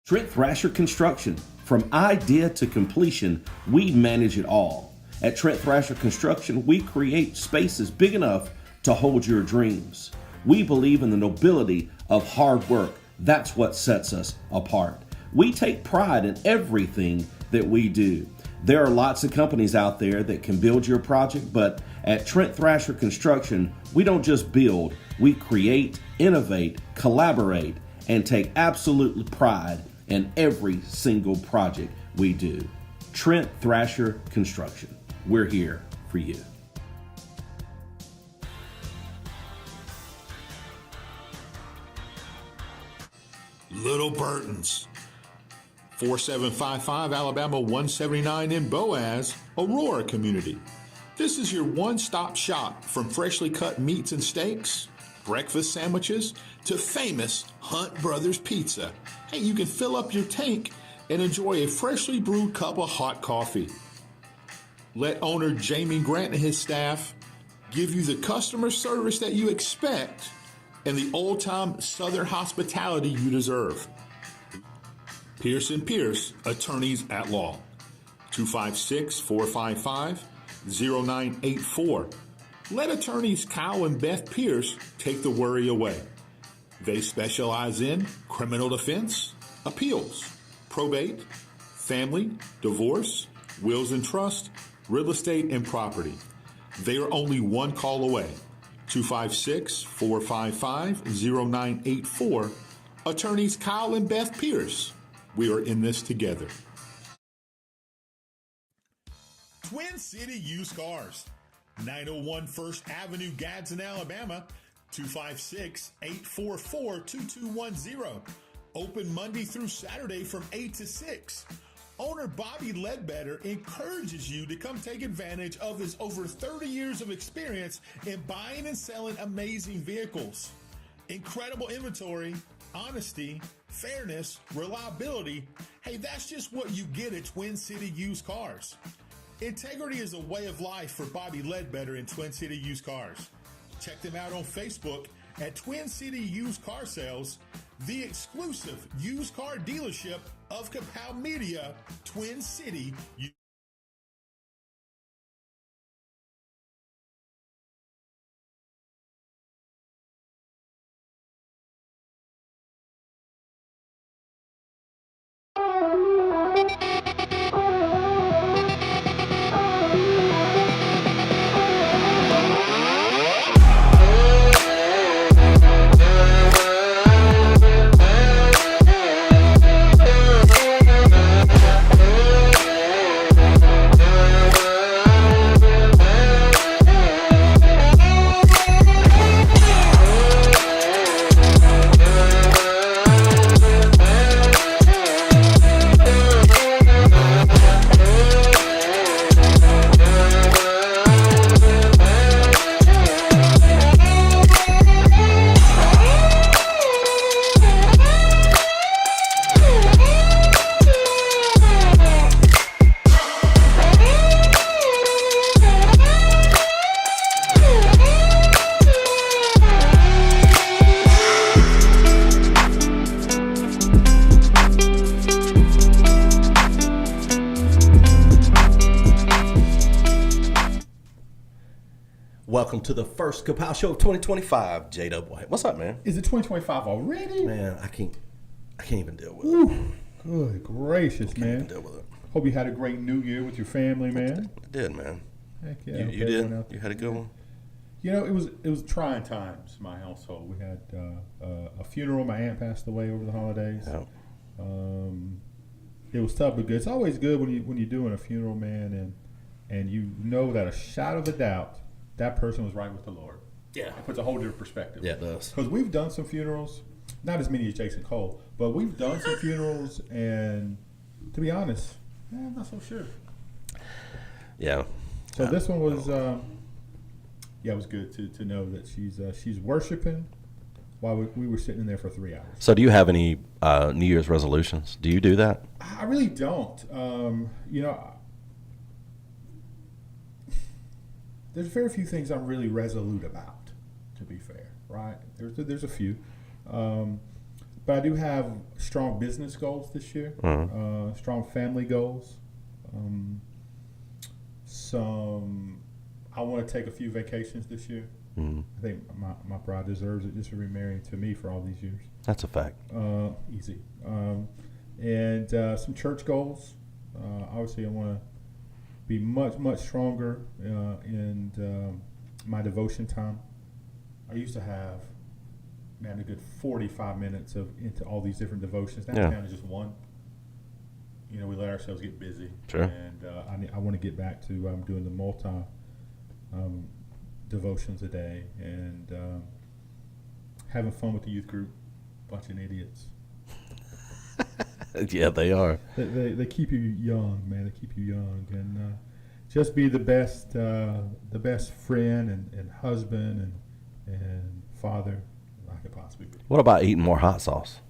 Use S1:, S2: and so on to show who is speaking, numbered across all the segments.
S1: Trent Thrasher Construction. From idea to completion, we manage it all. At Trent Thrasher Construction, we create spaces big enough to hold your dreams. We believe in the nobility of hard work. That's what sets us apart. We take pride in everything that we do. There are lots of companies out there that can build your project, but at Trent Thrasher Construction, we don't just build, we create, innovate, collaborate, and take absolute pride in every single project we do. Trent Thrasher Construction. We're here for you.
S2: Little Burton's, 4755 Alabama 179 in Boaz, Aurora community. This is your one-stop shop from freshly cut meats and steaks, breakfast sandwiches, to famous Hunt Brothers Pizza. Hey, you can fill up your tank and enjoy a freshly brewed cup of hot coffee. Let owner Jamie Grant and his staff give you the customer service that you expect and the old-time Southern hospitality you deserve. Pierce & Pierce, attorneys at law, 256-455-0984. Let attorneys Kyle and Beth Pierce take the worry away. They specialize in criminal defense, appeals, probate, family, divorce, wills and trust, real estate, and property. They are only one call away. 256-455-0984. Attorneys Kyle and Beth Pierce. We are in this together. Twin City Used Cars. 901 First Avenue, Gadsden, Alabama. 256-844-2210. Open Monday through Saturday from 8 to 6. Owner Bobby Ledbetter encourages you to come take advantage of his over 30 years of experience in buying and selling amazing vehicles. Incredible inventory, honesty, fairness, reliability. Hey, that's just what you get at Twin City Used Cars. Integrity is a way of life for Bobby Ledbetter in Twin City Used Cars. Check them out on Facebook at Twin City Used Car Sales, the exclusive used car dealership of KAPOW Media, Twin City.
S1: Welcome to the first KAPOW Show of 2025. J-Double. What's up, man?
S3: Is it 2025 already?
S1: Man, I can't even deal with
S3: Ooh,
S1: it.
S3: good gracious, man.
S1: Even deal with it.
S3: Hope you had a great New Year with your family, man.
S1: I did, man.
S3: Heck yeah.
S1: You did? You had a good one?
S3: You know, it was trying times in my household. We had a funeral. My aunt passed away over the holidays.
S1: Yeah.
S3: It was tough, but good. It's always good when you're doing a funeral, man, and you know that a shot of a doubt that person was right with the Lord.
S1: Yeah.
S3: It puts a whole different perspective.
S1: Yeah, it does.
S3: Because we've done some funerals, not as many as Jason Cole, but we've done some funerals, and to be honest, I'm not so sure.
S1: Yeah.
S3: So this one was, it was good to know that she's worshiping while we were sitting in there for 3 hours.
S1: So do you have any New Year's resolutions? Do you do that?
S3: I really don't. There's very few things I'm really resolute about, to be fair, right? There's a few. But I do have strong business goals this year, strong family goals. I want to take a few vacations this year. I think my bride deserves it just for remarrying to me for all these years.
S1: That's a fact.
S3: Easy. And some church goals. Obviously, I want to be much stronger in my devotion time. I used to have, man, a good 45 minutes into all these different devotions. Now down to just one. You know, we let ourselves get busy.
S1: Sure.
S3: And I want to get back to doing the multi devotions a day and having fun with the youth group. Bunch of idiots.
S1: Yeah, they are.
S3: They keep you young, man. They keep you young, and just be the best friend and husband and father I could possibly be.
S1: What about eating more hot sauce?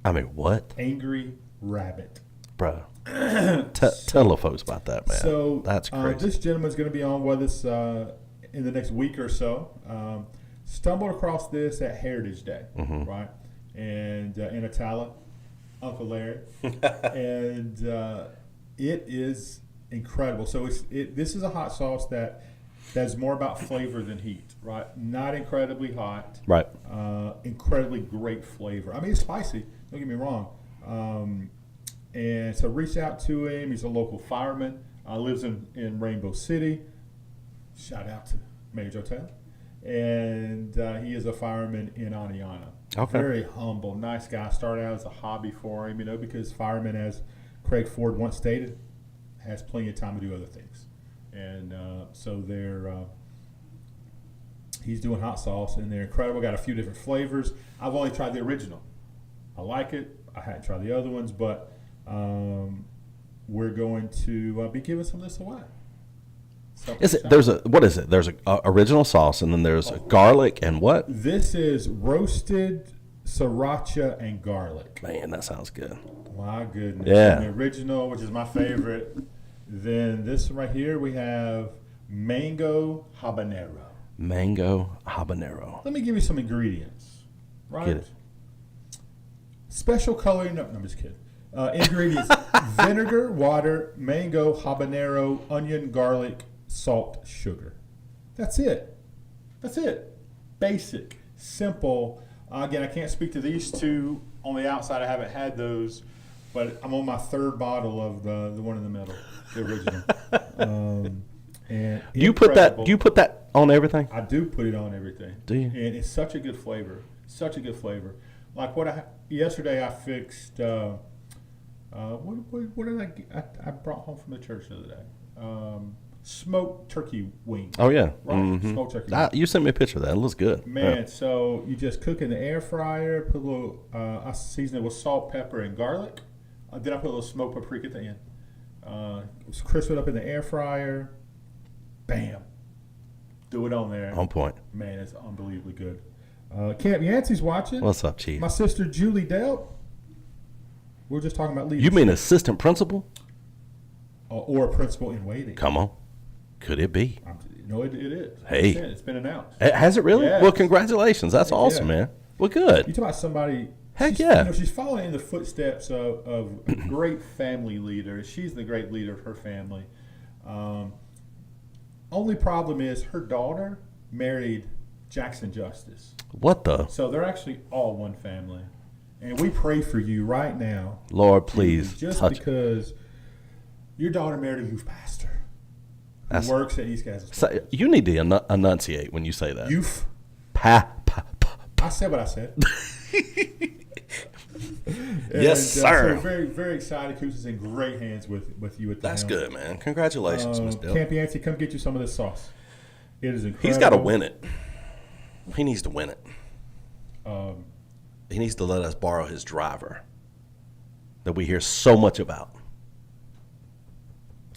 S1: I mean, what?
S3: Angry rabbit.
S1: Bro, tell the folks about that, man.
S3: So
S1: that's crazy.
S3: This gentleman's going to be on with us in the next week or so. Stumbled across this at Heritage Day, right? And in Atala, Uncle Larry, and it is incredible. So this is a hot sauce that's more about flavor than heat, right? Not incredibly hot,
S1: right?
S3: Incredibly great flavor. I mean, it's spicy. Don't get me wrong. And so reached out to him. He's a local fireman. Lives in Rainbow City. Shout out to Major Hotel. And he is a fireman in Aniana.
S1: Okay.
S3: Very humble, nice guy. Started out as a hobby for him, because firemen, as Craig Ford once stated, has plenty of time to do other things. And so he's doing hot sauce, and they're incredible. Got a few different flavors. I've only tried the original. I like it. I hadn't tried the other ones, but we're going to be giving some of this away. There's a original sauce, and then there's a garlic and what? This is roasted sriracha and garlic.
S1: Man, that sounds good.
S3: My goodness.
S1: Yeah.
S3: And the original, which is my favorite. Then this right here, we have mango habanero.
S1: Mango habanero.
S3: Let me give you some ingredients. Right?
S1: Get it.
S3: Special coloring. No, I'm just kidding. Ingredients: vinegar, water, mango, habanero, onion, garlic, salt, sugar. That's it. Basic, simple. Again, I can't speak to these two on the outside. I haven't had those, but I'm on my third bottle of the one in the middle, the original. And
S1: Do you put that on everything?
S3: I do put it on everything.
S1: Do you?
S3: And it's such a good flavor. Like yesterday, I fixed. What did I get? I brought home from the church the other day. Smoked turkey wings.
S1: Oh yeah,
S3: right. Smoked turkey. Wings.
S1: You sent me a picture of that. It looks good,
S3: man.
S1: Yeah.
S3: So you just cook in the air fryer. Put a little. I season it with salt, pepper, and garlic. Then I put a little smoked paprika at the end. Crisp it up in the air fryer. Bam. Do it on there.
S1: On point.
S3: Man, it's unbelievably good. Camp Yancey's watching.
S1: What's up, Chief?
S3: My sister Julie Delp. We're just talking about leadership.
S1: You mean assistant principal?
S3: Or a principal in waiting.
S1: Come on. Could it be?
S3: No, it is.
S1: Hey.
S3: It's been announced.
S1: Has it really?
S3: Yes.
S1: Well, congratulations. That's awesome, man. Well, good.
S3: You talk about somebody.
S1: Heck yeah.
S3: She's following in the footsteps of a great family leader. She's the great leader of her family. Only problem is her daughter married Jackson Justice.
S1: What the?
S3: So they're actually all one family. And we pray for you right now.
S1: Lord, please.
S3: Just because your daughter married a youth pastor who works at East Gadsden.
S1: So you need to enunciate when you say that.
S3: Youth. I said what I said.
S1: Yes, sir.
S3: So very, very excited. Coos is in great hands with you at the
S1: That's
S3: helm.
S1: good, man. Congratulations, Miss Dill.
S3: Camp Yancey, come get you some of this sauce. It is incredible.
S1: He's got to win it. He needs to win it. He needs to let us borrow his driver that we hear so much about.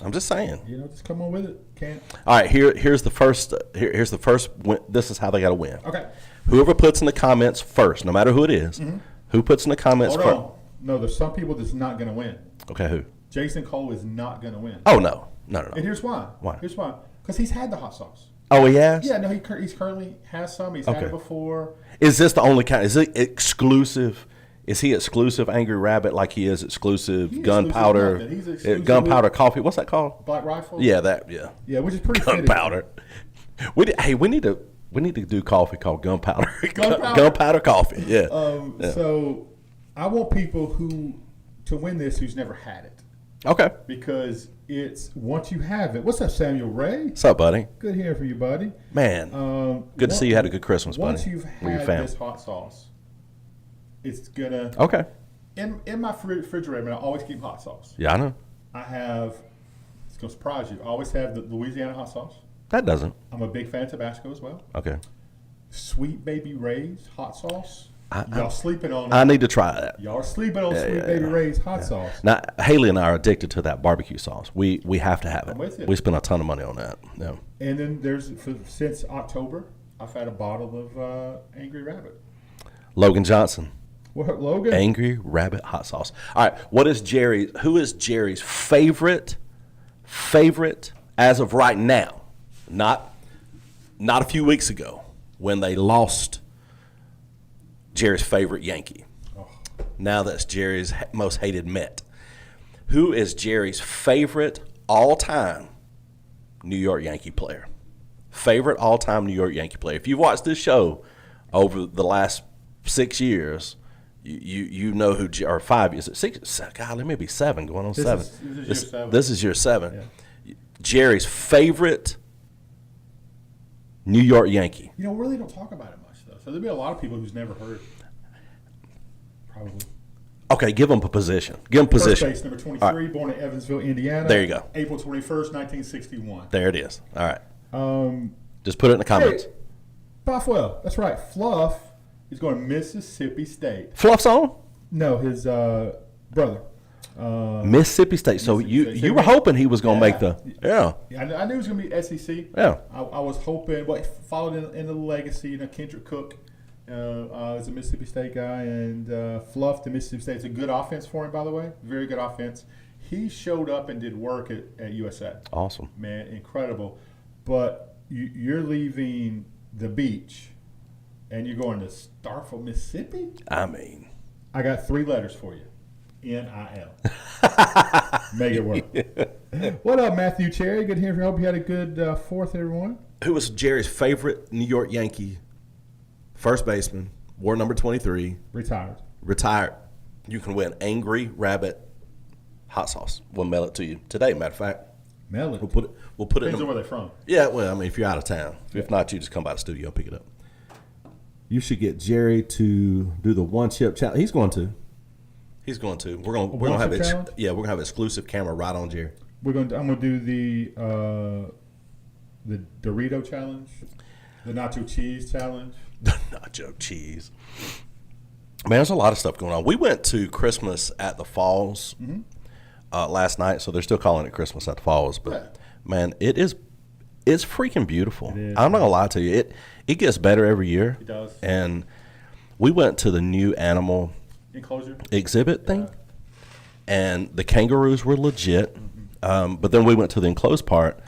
S1: I'm just saying.
S3: Just come on with it. Can't.
S1: All right, here's the first. Here's the first win. This is how they got to win.
S3: Okay.
S1: Whoever puts in the comments first, no matter who it is, who puts in the comments first.
S3: Hold on. No, there's some people that's not going to win.
S1: Okay, who?
S3: Jason Cole is not going to win.
S1: Oh, no.
S3: And here's why.
S1: Why?
S3: Here's why. Because he's had the hot sauce.
S1: Oh, he has?
S3: Yeah, no, he's currently has some. He's had it before.
S1: Is this the only kind? Is it exclusive? Is he exclusive Angry Rabbit like he is exclusive gunpowder?
S3: He's exclusive
S1: Gunpowder coffee. What's that called?
S3: Black Rifle.
S1: Yeah, that. Yeah.
S3: Yeah, which is pretty
S1: Gunpowder. We need to do coffee called gunpowder. Gunpowder coffee. Yeah.
S3: So I want people to win this who's never had it.
S1: Okay.
S3: Because it's once you have it. What's up, Samuel Ray?
S1: What's up, buddy?
S3: Good hearing from you, buddy.
S1: Man, good to see you had a good Christmas, buddy.
S3: Once you've had this hot sauce, it's gonna.
S1: Okay.
S3: In my refrigerator, I always keep hot sauce.
S1: Yeah, I know.
S3: I have. It's gonna surprise you. I always have the Louisiana hot sauce.
S1: That doesn't.
S3: I'm a big fan of Tabasco as well.
S1: Okay.
S3: Sweet Baby Ray's hot sauce. Y'all sleeping on it.
S1: I need to try that.
S3: Y'all are sleeping on Sweet Baby Ray's hot sauce.
S1: Now, Haley and I are addicted to that barbecue sauce. We have to have it.
S3: I'm with you.
S1: We spend a ton of money on that. Yeah.
S3: And then since October, I've had a bottle of Angry Rabbit.
S1: Logan Johnson.
S3: What, Logan?
S1: Angry Rabbit hot sauce. All right. Who is Jerry's favorite as of right now? Not a few weeks ago when they lost Jerry's favorite Yankee. Oh. Now that's Jerry's most hated Met. Who is Jerry's favorite all-time New York Yankee player? Favorite all-time New York Yankee player. If you've watched this show over the last 6 years, you know who, or 5 years, 6, God, let me be 7, going on 7. This is year 7. Yeah. Jerry's favorite New York Yankee.
S3: We really don't talk about it much, though. So there'll be a lot of people who's never heard. Probably.
S1: Okay, give him a position. Give him position.
S3: First base, number 23, born in Evansville, Indiana.
S1: There you go.
S3: April 21st, 1961.
S1: There it is. All right. Just put it in the comments.
S3: Hey, Bothwell, that's right. Fluff is going to Mississippi State.
S1: Fluff's on?
S3: No, his brother.
S1: Mississippi State. So you were hoping he was going to make the
S3: I knew he was going to be SEC.
S1: Yeah.
S3: I was hoping, but followed in the legacy. Kendrick Cook is a Mississippi State guy, and Fluff to Mississippi State. It's a good offense for him, by the way. Very good offense. He showed up and did work at USA.
S1: Awesome.
S3: Man, incredible. But you're leaving the beach, and you're going to Starkville, Mississippi?
S1: I mean.
S3: I got 3 letters for you. NIL. Make it work. What up, Matthew Cherry? Good to hear from you. Hope you had a good 4th, everyone.
S1: Who was Jerry's favorite New York Yankee? First baseman, wore number 23. Retired. You can win Angry Rabbit hot sauce. We'll mail it to you today, matter of fact.
S3: Mail it?
S1: We'll put it
S3: Depends on where they're from.
S1: Yeah, well, I mean, if you're out of town. If not, you just come by the studio and pick it up. You should get Jerry to do the one chip challenge. He's going to. We're gonna have we're gonna have exclusive camera right on Jerry.
S3: I'm gonna do the Dorito challenge, the nacho cheese challenge.
S1: The nacho cheese. Man, there's a lot of stuff going on. We went to Christmas at the Falls last night, so they're still calling it Christmas at the Falls. But man, it's freaking beautiful. I'm not gonna lie to you. It gets better every year.
S3: It does.
S1: And we went to the new animal
S3: enclosure
S1: exhibit thing, and the kangaroos were legit. But then we went to the enclosed part.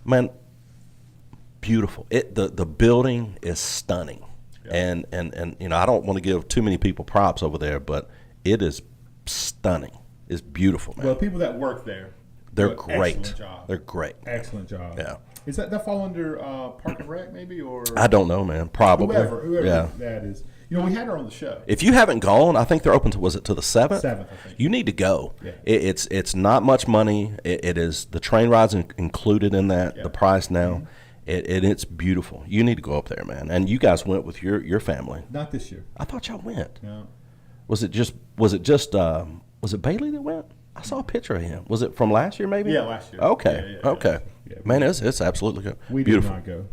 S1: Man, beautiful. The building is stunning. Yeah. And I don't want to give too many people props over there, but it is stunning. It's beautiful, man.
S3: Well, people that work there,
S1: they're great.
S3: Excellent job.
S1: They're great.
S3: Excellent job.
S1: Yeah.
S3: Is that fall under Park and Rec maybe, or
S1: I don't know, man. Probably
S3: whoever that is. We had her on the show.
S1: If you haven't gone, I think they're open to the 7th?
S3: 7th, I think.
S1: You need to go.
S3: Yeah.
S1: It's not much money. It is the train rides included in that, the price now. It's beautiful. You need to go up there, man. And you guys went with your family.
S3: Not this year.
S1: I thought y'all went.
S3: No.
S1: Was it Bailey that went? I saw a picture of him. Was it from last year maybe?
S3: Yeah, last year.
S1: Okay.
S3: Yeah,
S1: okay.
S3: Yeah,
S1: man, it's absolutely good.
S3: We
S1: beautiful.
S3: did not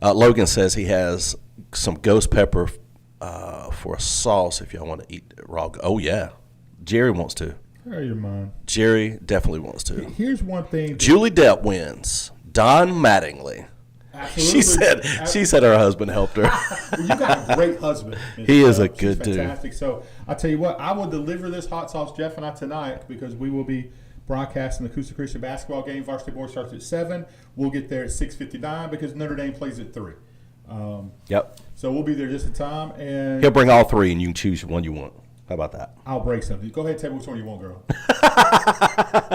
S1: go. Logan says he has some ghost pepper for a sauce if y'all want to eat raw. Oh, yeah. Jerry wants to.
S3: Hurry your mind.
S1: Jerry definitely wants to.
S3: Here's one thing.
S1: Julie Depp wins. Don Mattingly.
S3: Absolutely.
S1: She said her husband helped her.
S3: Well, you got a great husband.
S1: He is a good dude.
S3: Fantastic. So I'll tell you what, I will deliver this hot sauce, Jeff and I, tonight, because we will be broadcasting the Coosa Christian basketball game. Varsity boys starts at 7. We'll get there at 6:59 because Notre Dame plays at 3.
S1: Yep.
S3: So we'll be there just in time. And
S1: He'll bring all 3, and you can choose one you want. How about that?
S3: I'll break something. Go ahead and tell me which one you want, girl.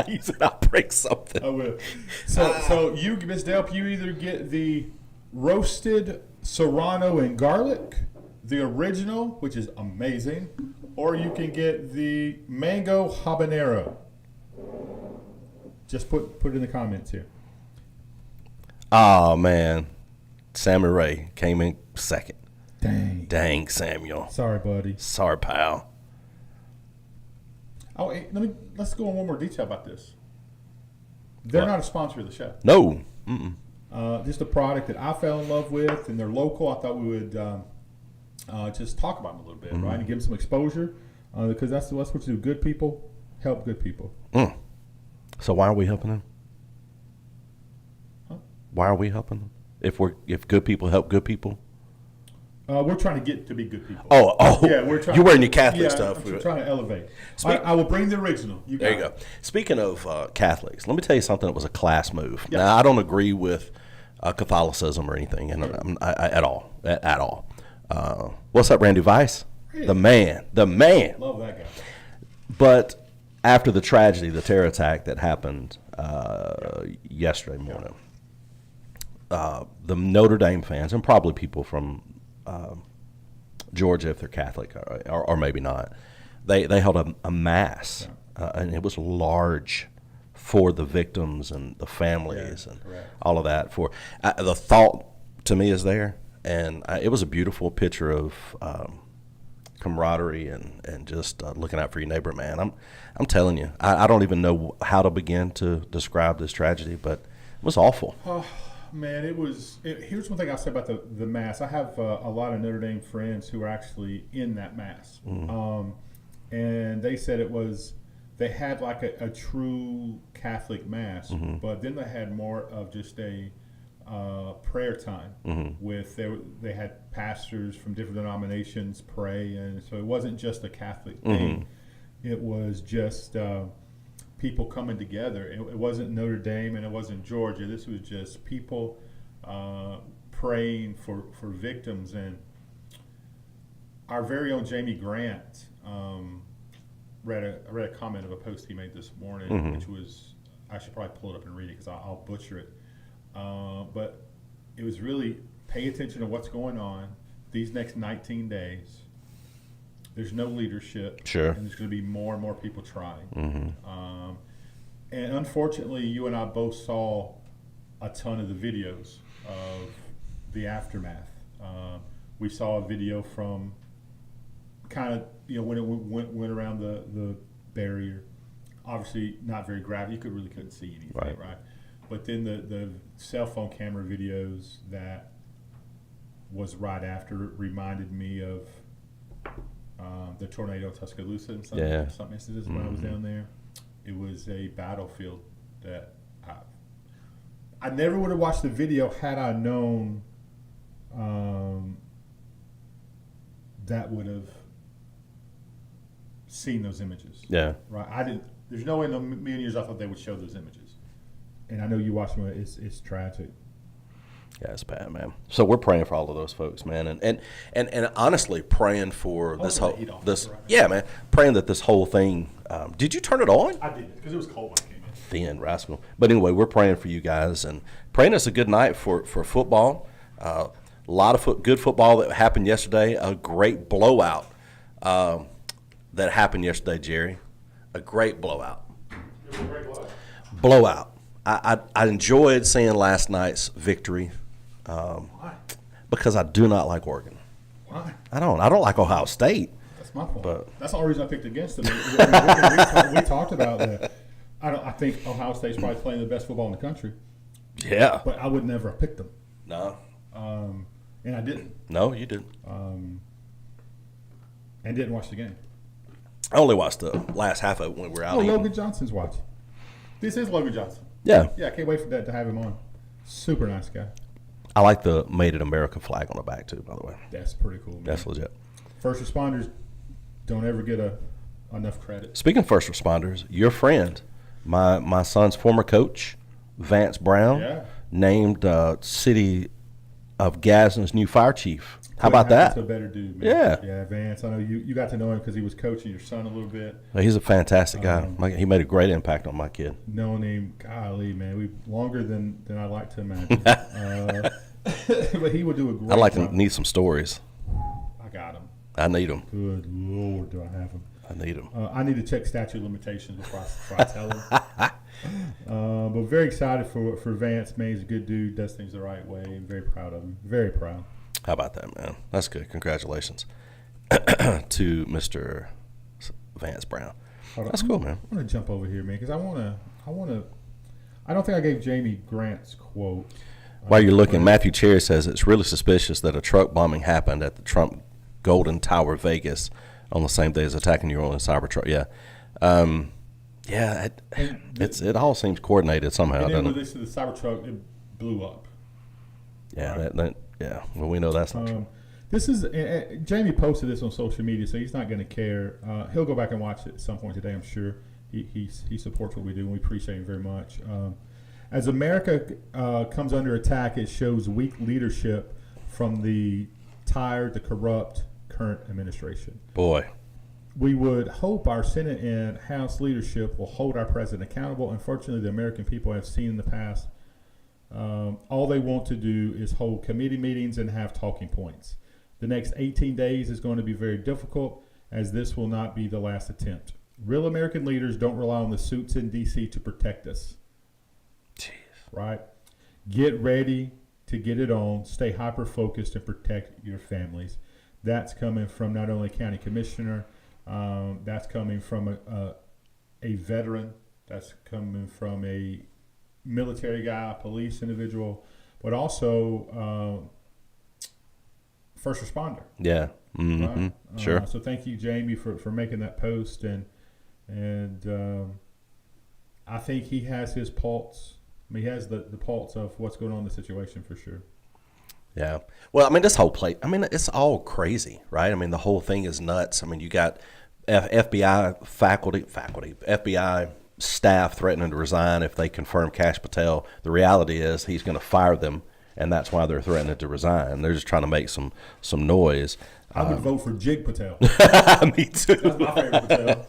S1: He said, I'll break something.
S3: I will. So you, Ms. Delp, you either get the roasted serrano and garlic, the original, which is amazing, or you can get the mango habanero. Just put it in the comments here.
S1: Oh, man. Sammy Ray came in second.
S3: Dang,
S1: Samuel.
S3: Sorry, buddy.
S1: Sorry, pal.
S3: Oh, hey, let's go in one more detail about this. They're not a sponsor of the show.
S1: No.
S3: Just a product that I fell in love with, and they're local. I thought we would just talk about them a little bit, right, and give them some exposure, because that's what you do. Good people help good people.
S1: So why are we helping them?
S3: Huh?
S1: Why are we helping them? If good people help good people?
S3: We're trying to get to be good people.
S1: Oh,
S3: yeah, we're trying.
S1: You're wearing your Catholic stuff.
S3: I'm trying to elevate. I will bring the original.
S1: There you go. Speaking of Catholics, let me tell you something that was a class move.
S3: Yeah.
S1: Now, I don't agree with Catholicism or anything at all. What's up, Randy Weiss?
S3: Really?
S1: The man.
S3: Love that guy.
S1: But after the tragedy, the terror attack that happened yesterday morning, the Notre Dame fans, and probably people from Georgia, if they're Catholic, or maybe not, they held a mass, and it was large for the victims and the families and all of that. For the thought to me is there, and it was a beautiful picture of camaraderie and just looking out for your neighbor. Man, I'm telling you, I don't even know how to begin to describe this tragedy, but it was awful.
S3: Oh, man, here's one thing I'll say about the mass. I have a lot of Notre Dame friends who are actually in that mass, and they said they had like a true Catholic mass, but then they had more of just a prayer time with they had pastors from different denominations pray, and so it wasn't just a Catholic thing. It was just people coming together. It wasn't Notre Dame and it wasn't Georgia. This was just people praying for victims. And our very own Jamie Grant read a comment of a post he made this morning, which was, I should probably pull it up and read it because I'll butcher it. But it was really pay attention to what's going on these next 19 days. There's no leadership.
S1: Sure.
S3: And there's going to be more and more people trying. And unfortunately, you and I both saw a ton of the videos of the aftermath. We saw a video from kind of, when it went around the barrier. Obviously, not very graphic. You really couldn't see anything, right? But then the cell phone camera videos that was right after reminded me of the tornado in Tuscaloosa and some instances when I was down there. It was a battlefield that I never would have watched the video had I known that would have seen those images.
S1: Yeah.
S3: Right. I didn't. There's no way in a million years I thought they would show those images. And I know you watched them. It's tragic.
S1: Yeah, it's bad, man. So we're praying for all of those folks, man, and honestly praying for man, praying that this whole thing. Did you turn it on?
S3: I did because it was cold when I came in.
S1: Thin rascal. But anyway, we're praying for you guys and praying it's a good night for football. A lot of good football that happened yesterday. A great blowout that happened yesterday, Jerry. A great blowout.
S3: It was a great
S1: blowout. I enjoyed seeing last night's victory.
S3: Why?
S1: Because I do not like Oregon.
S3: Why?
S1: I don't like Ohio State.
S3: That's my fault.
S1: But
S3: that's the only reason I picked against them. We talked about that. I think Ohio State's probably playing the best football in the country.
S1: Yeah.
S3: But I would never have picked them.
S1: No.
S3: And I didn't.
S1: No, you didn't.
S3: And didn't watch the game.
S1: I only watched the last half of it when we were out.
S3: Logan Johnson's watching. This is Logan Johnson.
S1: Yeah.
S3: Yeah, I can't wait for that to have him on. Super nice guy.
S1: I like the Made in America flag on the back, too, by the way.
S3: That's pretty cool, man.
S1: That's legit.
S3: First responders don't ever get enough credit.
S1: Speaking of first responders, your friend, My son's former coach, Vance Brown, named City of Gadsden's new fire chief. How about that?
S3: A better dude, man. Yeah, Vance. I know you got to know him because he was coaching your son a little bit.
S1: He's a fantastic guy. He made a great impact on my kid.
S3: Knowing him, golly, man, we longer than I like to imagine. But he would do a great job.
S1: I like to need some stories.
S3: I got him.
S1: I need them.
S3: Good Lord, do I have him?
S1: I need them.
S3: I need to check statute of limitations before I tell him. But very excited for Vance. Man, he's a good dude. Does things the right way. I'm very proud of him. Very proud.
S1: How about that, man? That's good. Congratulations to Mr. Vance Brown. That's cool, man.
S3: I want to jump over here, man, because I want to. I don't think I gave Jamie Grant's quote.
S1: While you're looking, Matthew Cherry says it's really suspicious that a truck bombing happened at the Trump Golden Tower, Vegas, on the same day as attacking New Orleans Cybertruck. Yeah, it all seems coordinated somehow.
S3: And then when this is the Cybertruck, it blew up.
S1: Yeah, right? Well, we know that's not true.
S3: This is Jamie posted this on social media, so he's not going to care. He'll go back and watch it at some point today, I'm sure. He supports what we do, and we appreciate him very much. As America comes under attack, it shows weak leadership from the tired, the corrupt current administration.
S1: Boy.
S3: We would hope our Senate and House leadership will hold our president accountable. Unfortunately, the American people have seen in the past all they want to do is hold committee meetings and have talking points. The next 18 days is going to be very difficult, as this will not be the last attempt. Real American leaders don't rely on the suits in D.C. to protect us.
S1: Jeez.
S3: Right? Get ready to get it on. Stay hyper-focused and protect your families. That's coming from not only county commissioner, that's coming from a veteran, that's coming from a military guy, a police individual, but also first responder.
S1: Yeah. Mm-hmm.
S3: Right?
S1: Sure.
S3: So thank you, Jamie, for making that post, and I think he has his pulse. I mean, he has the pulse of what's going on in the situation for sure.
S1: Yeah. Well, I mean, this whole play, I mean, it's all crazy, right? I mean, the whole thing is nuts. I mean, you got FBI faculty, FBI staff threatening to resign if they confirm Kash Patel. The reality is he's going to fire them, and that's why they're threatening to resign. They're just trying to make some noise.
S3: I would vote for Jig Patel.
S1: Me too.
S3: That's my favorite Patel.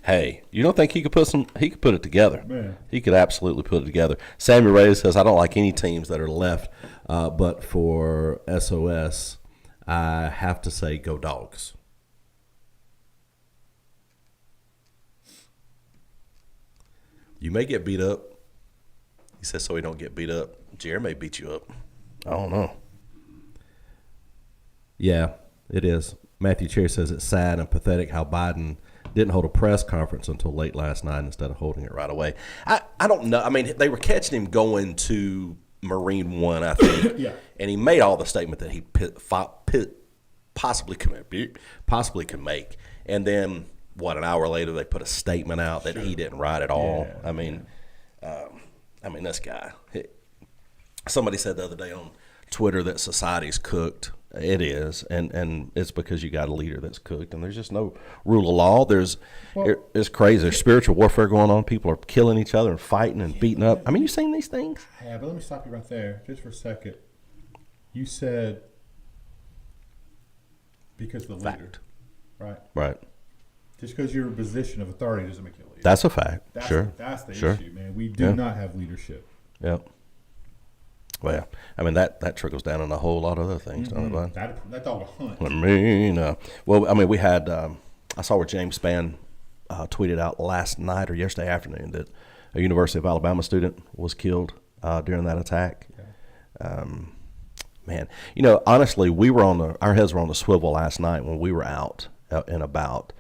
S1: Hey, you don't think he could put it together?
S3: Man.
S1: He could absolutely put it together. Sammy Ray says, I don't like any teams that are left, but for SOS, I have to say go Dogs. You may get beat up. He says so he don't get beat up. Jerry may beat you up. I don't know. Yeah, it is. Matthew Cherry says it's sad and pathetic how Biden didn't hold a press conference until late last night instead of holding it right away. I don't know. I mean, they were catching him going to Marine One, I think.
S3: Yeah.
S1: And he made all the statement that he possibly can make. And then, an hour later, they put a statement out that he didn't write at all.
S3: Yeah,
S1: I mean, this guy. Somebody said the other day on Twitter that society's cooked. It is, and it's because you got a leader that's cooked, and there's just no rule of law. It's crazy. There's spiritual warfare going on. People are killing each other and fighting and beating up. I mean, you seen these things?
S3: Yeah, but let me stop you right there just for a second. You said because of the leader, right?
S1: Right.
S3: Just because you're in a position of authority doesn't make you a leader.
S1: That's a fact.
S3: That's the
S1: sure.
S3: issue, man. We do not have leadership.
S1: Yep. Well, I mean, that trickles down in a whole lot of other things, doesn't it, bud?
S3: That dog a hunt.
S1: I mean, we had, I saw where James Spann tweeted out last night or yesterday afternoon that a University of Alabama student was killed during that attack.
S3: Okay.
S1: Man, honestly, our heads were on the swivel last night when we were out and about.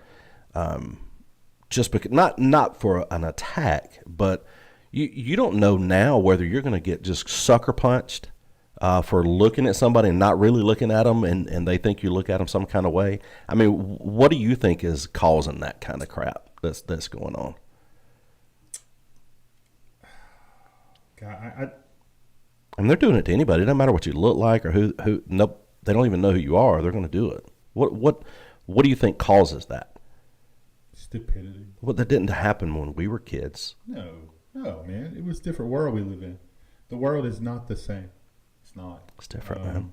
S1: Just because, not for an attack, but you don't know now whether you're going to get just sucker punched for looking at somebody and not really looking at them, and they think you look at them some kind of way. I mean, what do you think is causing that kind of crap that's going on?
S3: God,
S1: I mean, they're doing it to anybody. It doesn't matter what you look like or who. No, they don't even know who you are. They're going to do it. What do you think causes that?
S3: Stupidity.
S1: Well, that didn't happen when we were kids.
S3: No, man. It was a different world we live in. The world is not the same. It's not.
S1: It's different, man.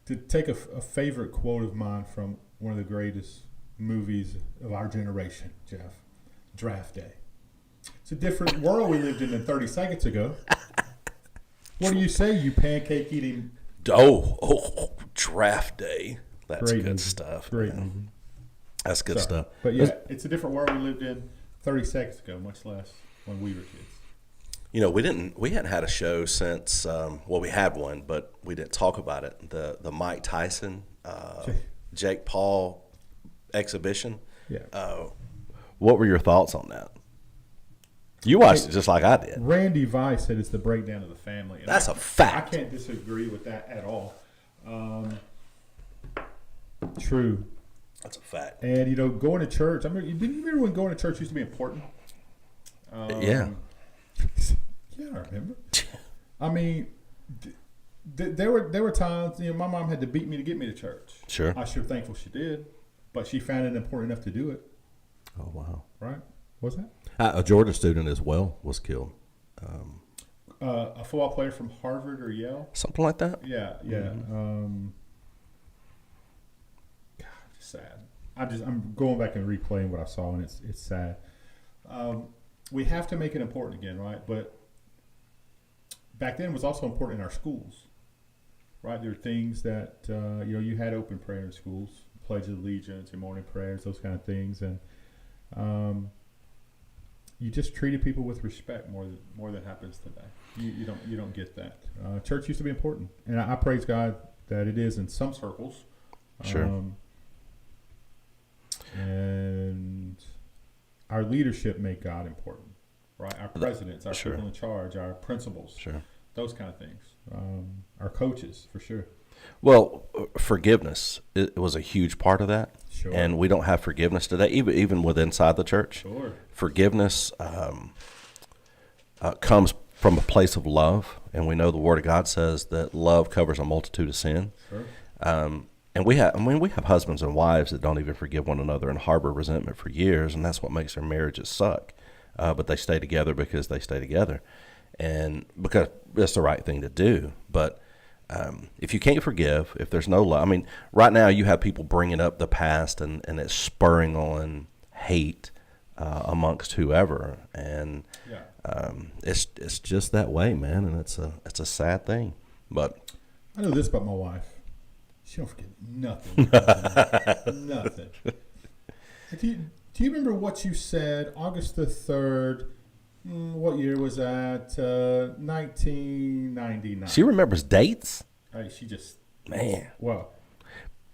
S3: To take a favorite quote of mine from one of the greatest movies of our generation, Jeff, Draft Day. It's a different world we lived in than 30 seconds ago. What do you say, you pancake eating?
S1: Draft Day. That's
S3: Great
S1: good
S3: movie.
S1: stuff.
S3: Great
S1: Man.
S3: movie.
S1: That's good stuff.
S3: But yeah, it's a different world we lived in 30 seconds ago, much less when we were kids.
S1: You know, we hadn't had a show since, we had one, but we didn't talk about it. The Mike Tyson, Jake Paul exhibition.
S3: Yeah.
S1: What were your thoughts on that? You watched it just like I did.
S3: Randy Weiss said it's the breakdown of the family. And
S1: That's a fact.
S3: I can't disagree with that at all. True.
S1: That's a fact.
S3: And, you know, going to church. I mean, didn't you remember when going to church used to be important?
S1: Yeah.
S3: Yeah, I remember. I mean, there were times, you know, my mom had to beat me to get me to church.
S1: Sure.
S3: I'm sure thankful she did, but she found it important enough to do it.
S1: Oh, wow.
S3: Right? What's that?
S1: A Georgia student as well was killed.
S3: A football player from Harvard or Yale?
S1: Something like that?
S3: Yeah.
S1: Mm-hmm.
S3: God, just sad. I'm going back and replaying what I saw, and it's sad. We have to make it important again, right? But back then it was also important in our schools, right? There are things that, you had open prayer in schools, Pledge of Allegiance, your morning prayers, those kind of things. And you just treated people with respect more than happens today. You don't get that. Church used to be important, and I praise God that it is in some circles.
S1: Sure.
S3: And our leadership make God important, right? Our presidents, our
S1: Sure.
S3: people in charge, our principals,
S1: Sure.
S3: those kind of things. Our coaches, for sure.
S1: Well, forgiveness it was a huge part of that.
S3: Sure.
S1: And we don't have forgiveness today, even within inside the church.
S3: Sure.
S1: Forgiveness comes from a place of love, and we know the Word of God says that love covers a multitude of sin.
S3: Sure.
S1: And we have husbands and wives that don't even forgive one another and harbor resentment for years, and that's what makes their marriages suck. But they stay together because they stay together, and because it's the right thing to do. But if you can't forgive, if there's no love, I mean, right now you have people bringing up the past, and it's spurring on hate amongst whoever, and it's just that way, man, and it's a sad thing. But
S3: I know this about my wife. She don't forget nothing. Nothing. Do you remember what you said August the 3rd? What year was that? 1999.
S1: she remembers dates,
S3: Hey, she just,
S1: man.
S3: well,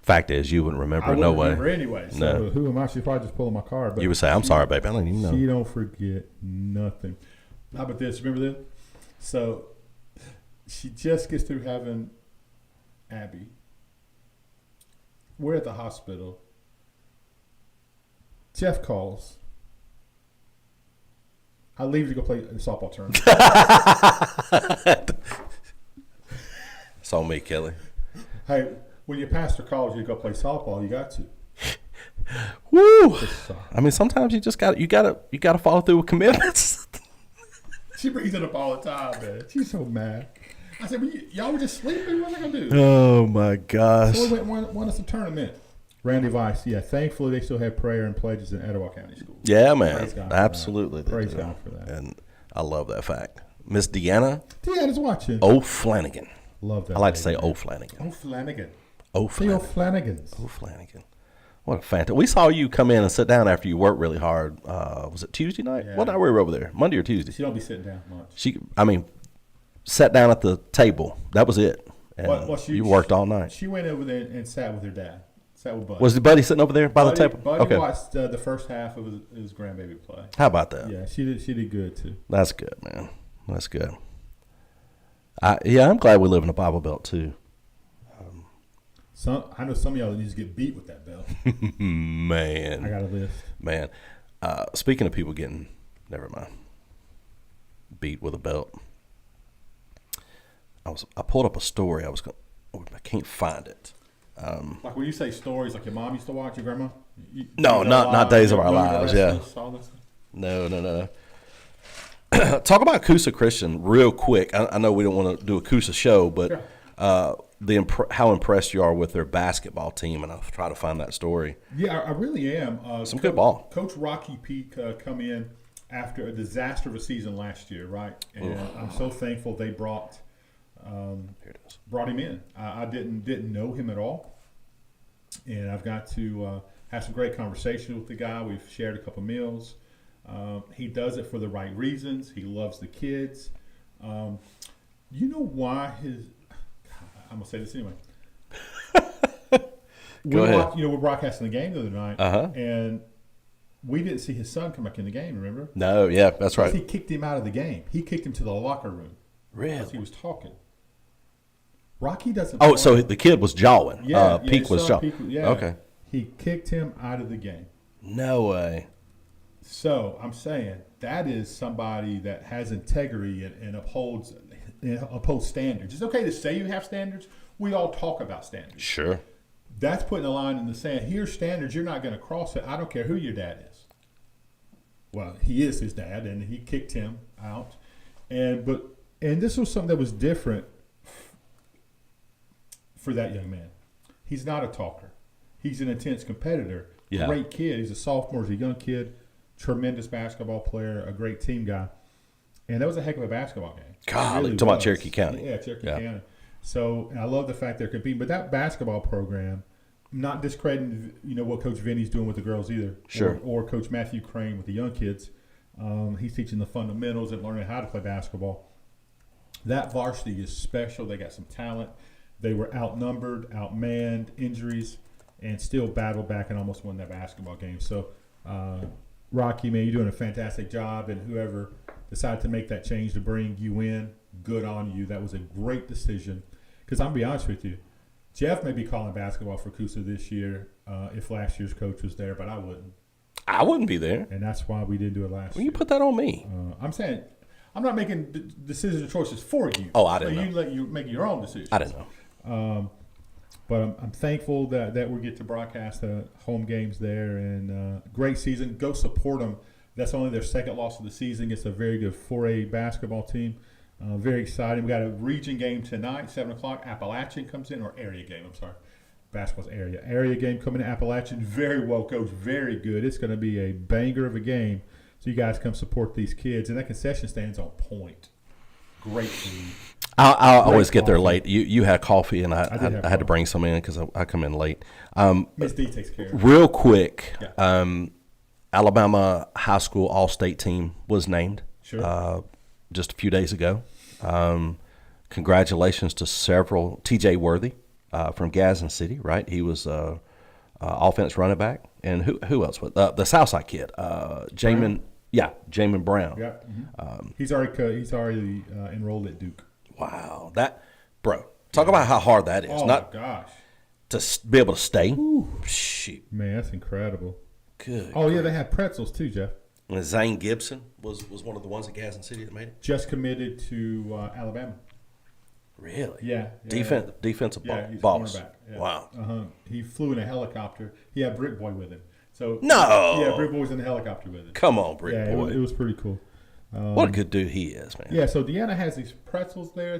S1: Fact is, you wouldn't remember.
S3: I
S1: No
S3: wouldn't
S1: way.
S3: remember anyway. So
S1: No.
S3: who am I? She's probably just pulling my card. But
S1: You would say, "I'm sorry, baby. I don't even know."
S3: She don't forget nothing. How about this? Remember this? So she just gets through having Abby. We're at the hospital. Jeff calls. I leave to go play a softball tournament.
S1: It's on me, Kelly.
S3: Hey, when your pastor calls you to go play softball, you got to.
S1: Woo! I mean, sometimes you just got you gotta follow through with commitments.
S3: She brings it up all the time, man. She's so mad. I said, well, y'all were just sleeping. What am I gonna do?
S1: Oh my gosh!
S3: So we won us a tournament. Randy Weiss, yeah. Thankfully, they still have prayer and pledges in Etowah County Schools.
S1: Yeah, man.
S3: Praise God for
S1: Absolutely.
S3: that.
S1: they
S3: Praise
S1: do.
S3: God for that.
S1: And I love that fact. Miss Deanna
S3: Deanna's watching.
S1: O'Flanagan.
S3: Love that.
S1: I like to say
S3: lady.
S1: O'Flanagan.
S3: O'Flanagan. Say
S1: O'Flanagan.
S3: O'Flanagans.
S1: O'Flanagan. What a fantastic. We saw you come in and sit down after you worked really hard. Was it Tuesday night?
S3: Yeah.
S1: What night were we over there? Monday or Tuesday?
S3: She don't be sitting down much.
S1: She sat down at the table. That was it. And you worked all night.
S3: She went over there and sat with her dad. Sat with Buddy.
S1: Was the buddy sitting over there by the table?
S3: Buddy
S1: Okay.
S3: watched the first half of his grandbaby play.
S1: How about that?
S3: Yeah, she did good too.
S1: That's good, man. That's good. I'm glad we live in a Bible Belt too.
S3: I know some of y'all that need to get beat with that belt.
S1: Man.
S3: I got a list.
S1: Man. Speaking of people getting, never mind, beat with a belt. I pulled up a story. I can't find it.
S3: Like when you say stories, like your mom used to watch, your grandma?
S1: No, not Days of Our Lives, yeah.
S3: All this stuff?
S1: No. Talk about Coosa Christian real quick. I know we don't want to do a Coosa show, but
S3: Sure.
S1: how impressed you are with their basketball team, and I'll try to find that story.
S3: Yeah, I really am.
S1: Some good ball.
S3: Coach Rocky Peak come in after a disaster of a season last year, right? And I'm so thankful they brought him in. I didn't know him at all, and I've got to have some great conversations with the guy. We've shared a couple meals. He does it for the right reasons. He loves the kids. You know why I'm gonna say this anyway.
S1: Go ahead.
S3: We're broadcasting the game the other night, and we didn't see his son come back in the game. Remember?
S1: No, yeah, that's right.
S3: He kicked him out of the game. He kicked him to the locker room.
S1: Really?
S3: Because he was talking. Rocky doesn't.
S1: Oh, so the kid was jawing. Peak was jawing.
S3: Yeah.
S1: Okay.
S3: He kicked him out of the game.
S1: No way.
S3: So I'm saying that is somebody that has integrity and upholds standards. It's okay to say you have standards. We all talk about standards.
S1: Sure.
S3: That's putting a line in the sand. Here's standards. You're not going to cross it. I don't care who your dad is. Well, he is his dad, and he kicked him out. And this was something that was different for that young man. He's not a talker. He's an intense competitor.
S1: Yeah.
S3: Great kid. He's a sophomore. He's a young kid. Tremendous basketball player. A great team guy. And that was a heck of a basketball game.
S1: God,
S3: Really
S1: talking about
S3: was.
S1: Cherokee County.
S3: Yeah, Cherokee County. So and I love the fact they're competing. But that basketball program, not discrediting what Coach Vinny's doing with the girls either.
S1: Sure.
S3: Or Coach Matthew Crane with the young kids. He's teaching the fundamentals and learning how to play basketball. That varsity is special. They got some talent. They were outnumbered, outmanned, injuries, and still battled back and almost won that basketball game. So, Rocky, man, you're doing a fantastic job, and whoever decided to make that change to bring you in, good on you. That was a great decision. Because I'm going to be honest with you, Jeff may be calling basketball for Coosa this year if last year's coach was there, but I wouldn't.
S1: I wouldn't be there.
S3: And that's why we didn't do it last year.
S1: You put that on me.
S3: I'm saying I'm not making decisions or choices for you.
S1: Oh, I didn't know.
S3: You let you make your own decisions.
S1: I didn't know.
S3: But I'm thankful that we get to broadcast the home games there, and great season. Go support them. That's only their second loss of the season. It's a very good 4A basketball team. Very exciting. We got a region game tonight, 7 o'clock. Appalachian comes in, or area game. I'm sorry. Basketball's area. Area game coming to Appalachian. Very well coached. Very good. It's going to be a banger of a game. So you guys come support these kids. And that concession stand's on point. Great food.
S1: I'll always get there late. You had coffee, and I had to
S3: coffee.
S1: bring some in because I come in late.
S3: Miss D takes care of it.
S1: Real quick,
S3: Yeah.
S1: Alabama high school all-state team was named
S3: Sure.
S1: just a few days ago. Congratulations to several. TJ Worthy from Gadsden City, right? He was offense running back. And who else? The Southside kid, Jamin. Yeah, Jamin Brown.
S3: Yeah. Mm-hmm. He's already enrolled at Duke.
S1: Wow, talk about how hard that is.
S3: Oh, my gosh.
S1: To be able to stay. Shoot,
S3: Man, that's incredible.
S1: good.
S3: Oh, yeah, they had pretzels too, Jeff.
S1: And Zane Gibson was one of the ones at Gadsden City that made it.
S3: Just committed to Alabama.
S1: Really?
S3: Yeah.
S1: Defensive
S3: Yeah, he's a
S1: boss.
S3: cornerback. Yeah.
S1: Wow.
S3: He flew in a helicopter. He had Brick Boy with him. So
S1: No.
S3: Yeah, Brick Boy was in the helicopter with him.
S1: Come on, Brick
S3: Yeah,
S1: Boy.
S3: it was pretty cool.
S1: What a good dude he is, man.
S3: Yeah, so Deanna has these pretzels there,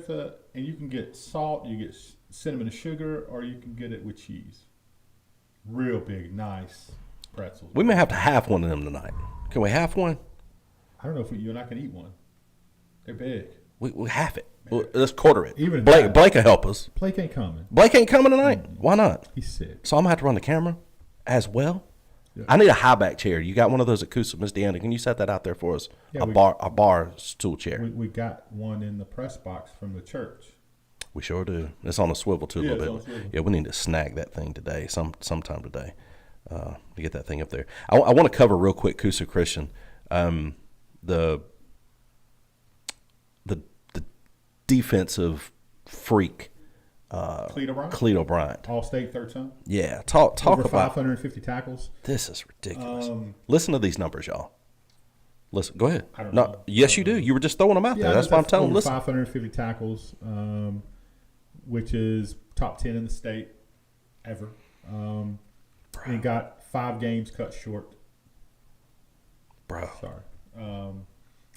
S3: and you can get salt, you get cinnamon and sugar, or you can get it with cheese. Real big, nice pretzels.
S1: We may have to have one of them tonight. Can we have one?
S3: I don't know if you and I can eat one. They're big.
S1: We have it. Let's quarter it.
S3: Even
S1: Blake
S3: that.
S1: will help us.
S3: Blake ain't coming.
S1: Blake ain't coming tonight. Why not?
S3: He's sick.
S1: So I'm gonna have to run the camera as well.
S3: Yeah.
S1: I need a high back chair. You got one of those at Coosa, Miss Deanna. Can you set that out there for us?
S3: Yeah,
S1: a bar stool chair.
S3: We got one in the press box from the church.
S1: We sure do. It's on a swivel too a
S3: Yeah,
S1: little
S3: it's
S1: bit.
S3: on a swivel.
S1: Yeah, we need to snag that thing today, sometime today, to get that thing up there. I want to cover real quick Coosa Christian, the defensive freak, Cleto Bryant.
S3: All-state third son.
S1: Yeah, talk
S3: Over
S1: about
S3: 550 tackles.
S1: this is ridiculous. Listen to these numbers, y'all. Listen, go ahead.
S3: I don't
S1: No,
S3: know.
S1: yes, you do. You were just throwing them out there. That's why I'm telling.
S3: Over
S1: Listen,
S3: 550 tackles, which is top 10 in the state. ever. And got 5 games cut short.
S1: Bro.
S3: Sorry.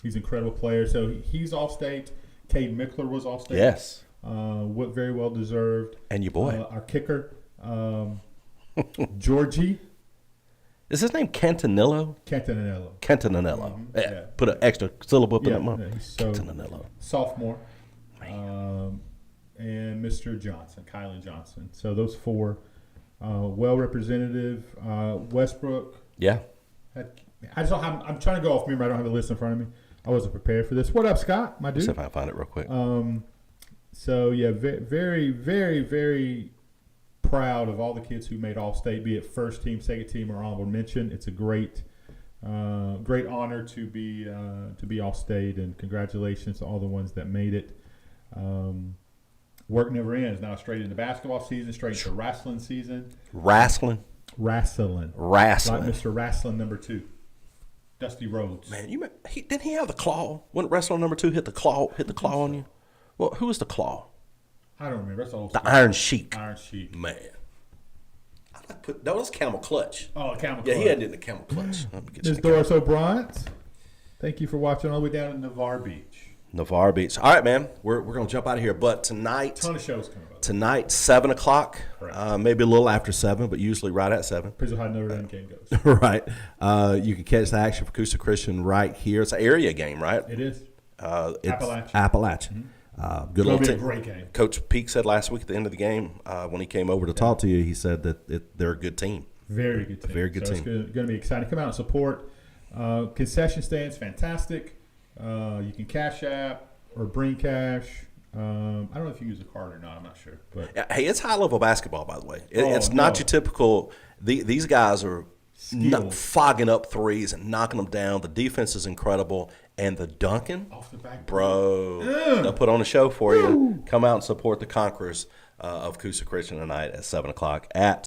S3: He's an incredible player. So he's All-State. Cade Mickler was All-State.
S1: Yes.
S3: What very well deserved.
S1: And your boy.
S3: Our kicker, Georgie.
S1: Is his name Cantanillo?
S3: Cantanello.
S1: Cantanillo.
S3: Mhm.
S1: Yeah.
S3: Yeah.
S1: Put an extra syllable up in
S3: Yeah,
S1: that mouth.
S3: yeah, he's so-
S1: Cantanillo.
S3: Sophomore. And Mr. Johnson, Kylan Johnson. So those 4, well representative. Westbrook.
S1: Yeah.
S3: I just don't have. I'm trying to go off memory. I don't have a list in front of me. I wasn't prepared for this. What up, Scott? My dude.
S1: See if I can find it real quick.
S3: So yeah, very, very, very proud of all the kids who made All-State, be it first team, second team, or honorable mention. It's a great honor to be All-State, and congratulations to all the ones that made it. Work never ends. Now straight into basketball season, straight into wrestling season.
S1: Wrestling.
S3: Like
S1: Wrestling.
S3: Mr. Wrestling number 2, Dusty Rhodes.
S1: Man, didn't he have the claw? Wouldn't wrestler number 2 hit the claw on you? Well, who was the claw?
S3: I don't remember. That's old
S1: The
S3: school.
S1: Iron Sheik.
S3: Iron Sheik.
S1: Man. That was Camel Clutch.
S3: Oh, Camel
S1: Yeah,
S3: Clutch.
S1: he had it in the Camel Clutch. Let me get you
S3: Ms.
S1: the
S3: Doris O'Brien, thank you for watching all the way down in Navarre Beach.
S1: Navarre Beach. All right, man. We're going to jump out of here. But tonight,
S3: Ton of shows coming up.
S1: Tonight, 7 o'clock,
S3: Correct.
S1: maybe a little after 7, but usually right at 7.
S3: Depends on how Notre Dame game goes.
S1: Right. You can catch the action for Coosa Christian right here. It's an area game, right?
S3: It is.
S1: It's
S3: Appalachian.
S1: Good
S3: It'll
S1: little
S3: be a
S1: team.
S3: great game.
S1: Coach Peak said last week at the end of the game, when he came over to talk to you, he said that they're a good team.
S3: Very good team.
S1: Very good team.
S3: It's going to be exciting. Come out and support. Concession stands, fantastic. You can Cash App or bring cash. I don't know if you use a card or not. I'm not sure. But
S1: Hey, it's high-level basketball, by the way.
S3: Oh,
S1: It's not
S3: no.
S1: your typical these guys are
S3: Skilled.
S1: fogging up threes and knocking them down. The defense is incredible. And the dunking,
S3: off the back.
S1: bro, they'll put on a show for you. Come out and support the Conquerors of Coosa Christian tonight at 7 o'clock at